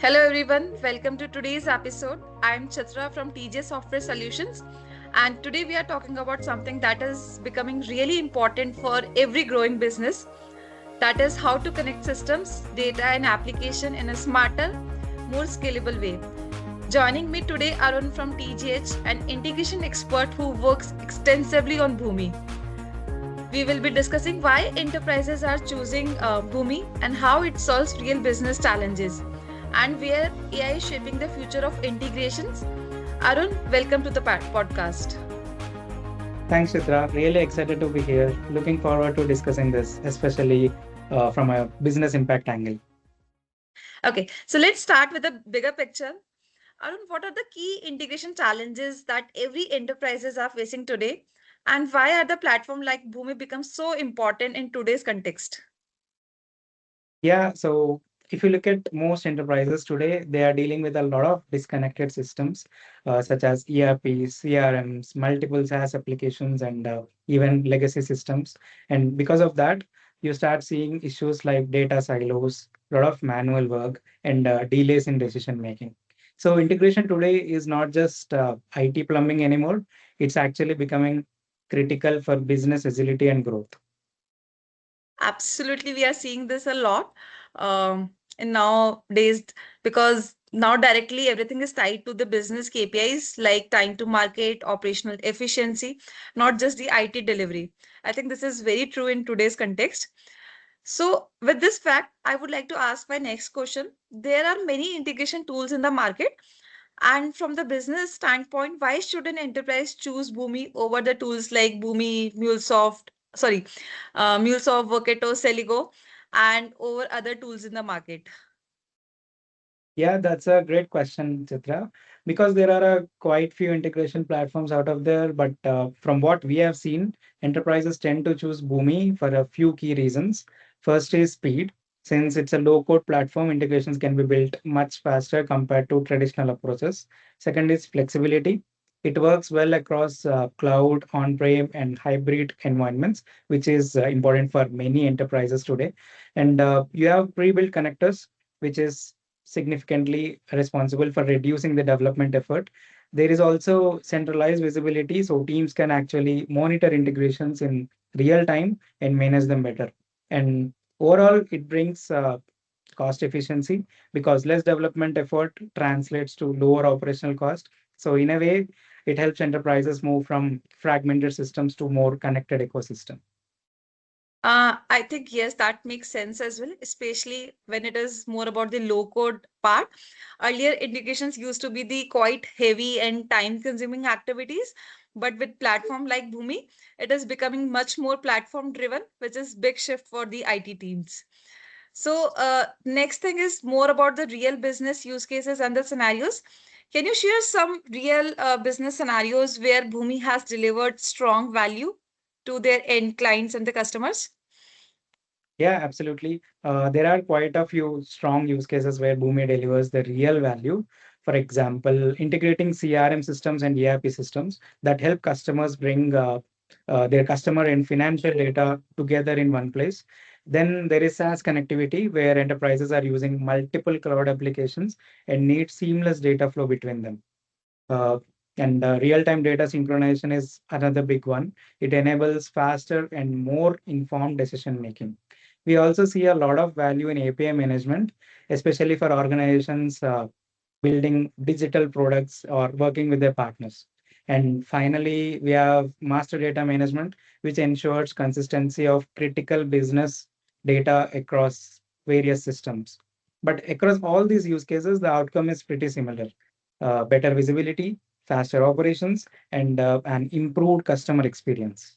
Hello everyone, welcome to today's episode. I'm Chitra from TGH Software Solutions, and today we are talking about something that is becoming really important for every growing business. That is how to connect systems, data and application in a smarter, more scalable way. Joining me today Arun from TGH, an integration expert who works extensively on Boomi. We will be discussing why enterprises are choosing Boomi and how it solves real business challenges and where AI is shaping the future of integrations. Arun, welcome to the podcast. Thanks, Chitra. Really excited to be here. Looking forward to discussing this, especially from a business impact angle. Okay, so let's start with the bigger picture. Arun, what are the key integration challenges that every enterprises are facing today, and why are the platform like Boomi become so important in today's context? Yeah, so if you look at most enterprises today, they are dealing with a lot of disconnected systems, such as ERPs, CRMs, multiple SaaS applications, and even legacy systems. And because of that, you start seeing issues like data silos, a lot of manual work, and delays in decision making. So integration today is not just IT plumbing anymore. It's actually becoming critical for business agility and growth. Absolutely, we are seeing this a lot in nowadays because now directly everything is tied to the business KPIs like time to market, operational efficiency, not just the IT delivery. I think this is very true in today's context. So, with this fact, I would like to ask my next question. There are many integration tools in the market, and from the business standpoint, why should an enterprise choose Boomi over the tools like Boomi, MuleSoft, Workato, Celigo, and over other tools in the market? Yeah, that's a great question, Chitra, because there are quite few integration platforms out of there. But from what we have seen, enterprises tend to choose Boomi for a few key reasons. First is speed. Since it's a low-code platform, integrations can be built much faster compared to traditional approaches. Second is flexibility. It works well across cloud, on-prem, and hybrid environments, which is important for many enterprises today. And you have pre-built connectors, which is significantly responsible for reducing the development effort. There is also centralized visibility, so teams can actually monitor integrations in real time and manage them better. And overall, it brings cost efficiency because less development effort translates to lower operational cost. So in a way, it helps enterprises move from fragmented systems to more connected ecosystem. I think yes, that makes sense as well, especially when it is more about the low code part. Earlier integrations used to be the quite heavy and time consuming activities, but with platform like Boomi, it is becoming much more platform driven, which is big shift for the IT teams. So next thing is more about the real business use cases and the scenarios. Can you share some real business scenarios where Boomi has delivered strong value to their end clients and the customers? Yeah, absolutely. There are quite a few strong use cases where Boomi delivers the real value. For example, integrating CRM systems and ERP systems that help customers bring their customer and financial data together in one place. Then there is SaaS connectivity, where enterprises are using multiple cloud applications and need seamless data flow between them. Uh, and real-time data synchronization is another big one. It enables faster and more informed decision making. We also see a lot of value in API management, especially for organizations building digital products or working with their partners. And finally, we have master data management, which ensures consistency of critical business data across various systems. But across all these use cases, the outcome is pretty similar. Better visibility, faster operations, and an improved customer experience.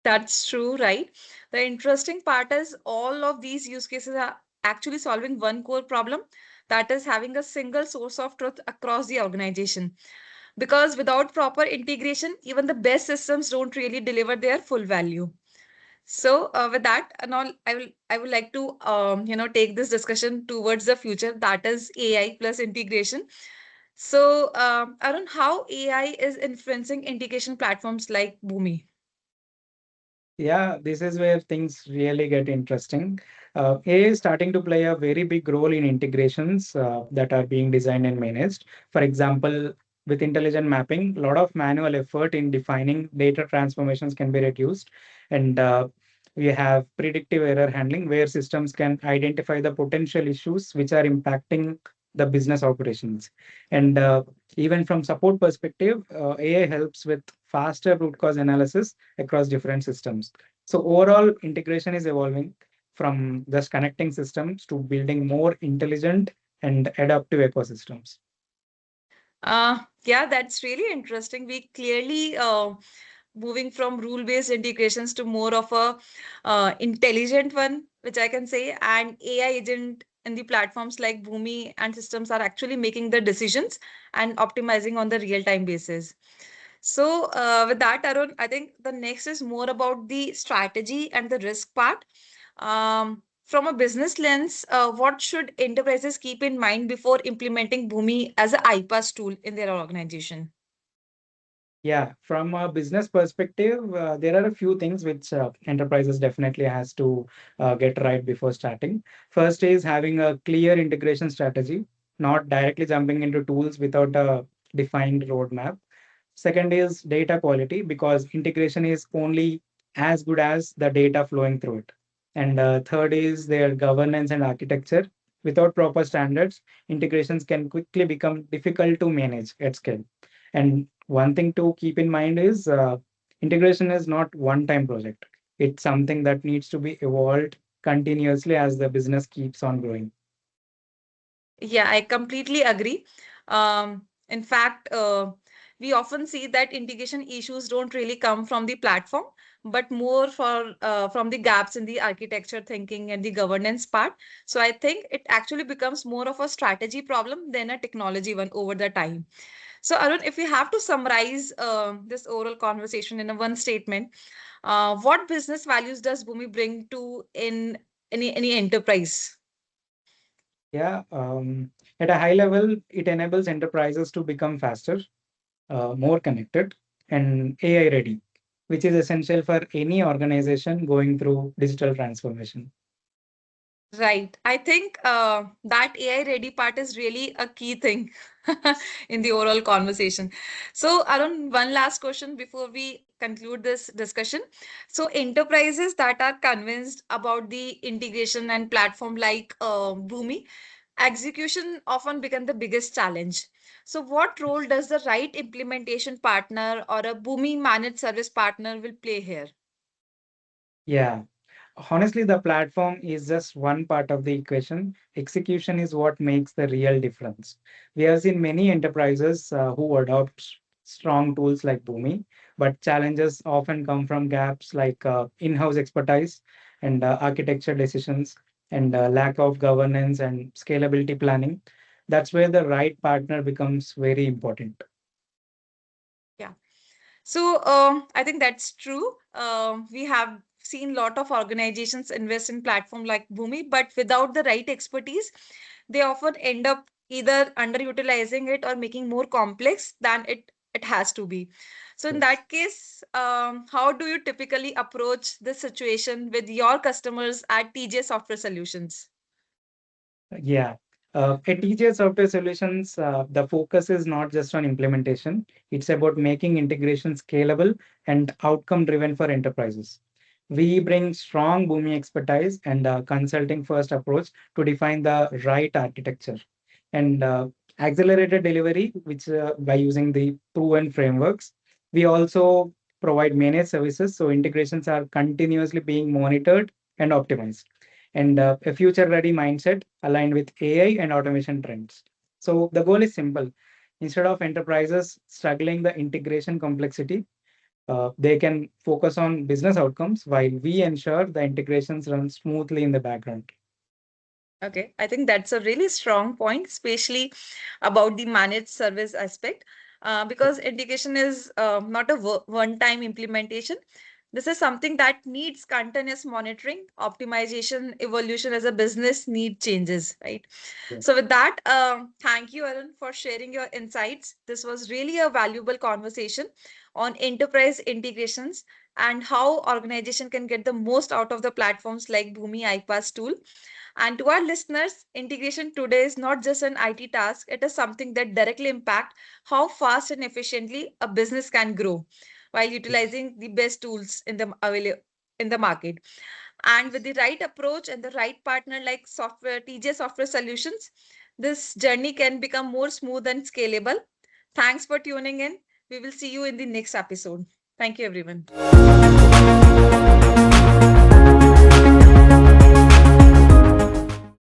That's true, right? The interesting part is all of these use cases are actually solving one core problem, that is having a single source of truth across the organization. Because without proper integration, even the best systems don't really deliver their full value. So with that and all, I would like to take this discussion towards the future, that is AI plus integration. So Arun, how AI is influencing integration platforms like Boomi? Yeah, this is where things really get interesting. AI is starting to play a very big role in integrations that are being designed and managed. For example, with intelligent mapping, a lot of manual effort in defining data transformations can be reduced. And we have predictive error handling, where systems can identify the potential issues which are impacting the business operations. And even from support perspective, AI helps with faster root cause analysis across different systems. So overall, integration is evolving from just connecting systems to building more intelligent and adaptive ecosystems. Yeah, that's really interesting. We clearly moving from rule-based integrations to more of a intelligent one, which I can say, and AI agent in the platforms like Boomi and systems are actually making the decisions and optimizing on the real-time basis. So, with that, Arun, I think the next is more about the strategy and the risk part. From a business lens, what should enterprises keep in mind before implementing Boomi as a iPaaS tool in their organization? Yeah, from a business perspective, there are a few things which enterprises definitely has to get right before starting. First is having a clear integration strategy, not directly jumping into tools without a defined roadmap. Second is data quality, because integration is only as good as the data flowing through it. And third is their governance and architecture. Without proper standards, integrations can quickly become difficult to manage at scale. And one thing to keep in mind is integration is not one-time project. It's something that needs to be evolved continuously as the business keeps on growing. Yeah, I completely agree. In fact, we often see that integration issues don't really come from the platform, but more from the gaps in the architecture thinking and the governance part. So I think it actually becomes more of a strategy problem than a technology one over the time. So Arun, if we have to summarize this oral conversation in a one statement, what business values does Bhumi bring to in any enterprise? Yeah, at a high level, it enables enterprises to become faster, more connected, and AI ready, which is essential for any organization going through digital transformation. Right. I think that AI ready part is really a key thing in the overall conversation. So, Arun, one last question before we conclude this discussion. So, enterprises that are convinced about the integration and platform like Boomi, execution often become the biggest challenge. So, what role does the right implementation partner or a Boomi managed service partner will play here? Yeah, honestly, the platform is just one part of the equation. Execution is what makes the real difference. We have seen many enterprises who adopt strong tools like Boomi, but challenges often come from gaps like in-house expertise and architecture decisions and lack of governance and scalability planning. That's where the right partner becomes very important. Yeah. So I think that's true. We have seen a lot of organizations invest in platform like Boomi, but without the right expertise, they often end up either underutilizing it or making more complex than it has to be. So in Yes. that case, how do you typically approach this situation with your customers at TJ Software Solutions? Yeah. At TGH Software Solutions, the focus is not just on implementation. It's about making integration scalable and outcome driven for enterprises. We bring strong Boomi expertise and consulting first approach to define the right architecture and accelerated delivery, which by using the proven frameworks. We also provide managed services, so integrations are continuously being monitored and optimized, and a future ready mindset aligned with AI and automation trends. So the goal is simple. Instead of enterprises struggling the integration complexity, they can focus on business outcomes while we ensure the integrations run smoothly in the background. Okay, I think that's a really strong point, especially about the managed service aspect, because integration is not a one-time implementation. This is something that needs continuous monitoring, optimization, evolution as a business need changes, right? So with that, thank you, Arun, for sharing your insights. This was really a valuable conversation on enterprise integrations and how organization can get the most out of the platforms like Boomi iPass tool. And to our listeners, integration today is not just an IT task, it is something that directly impact how fast and efficiently a business can grow while utilizing the best tools in the available in the market. And with the right approach and the right partner like software TGH Software Solutions, this journey can become more smooth and scalable. Thanks for tuning in. We will see you in the next episode. Thank you, everyone.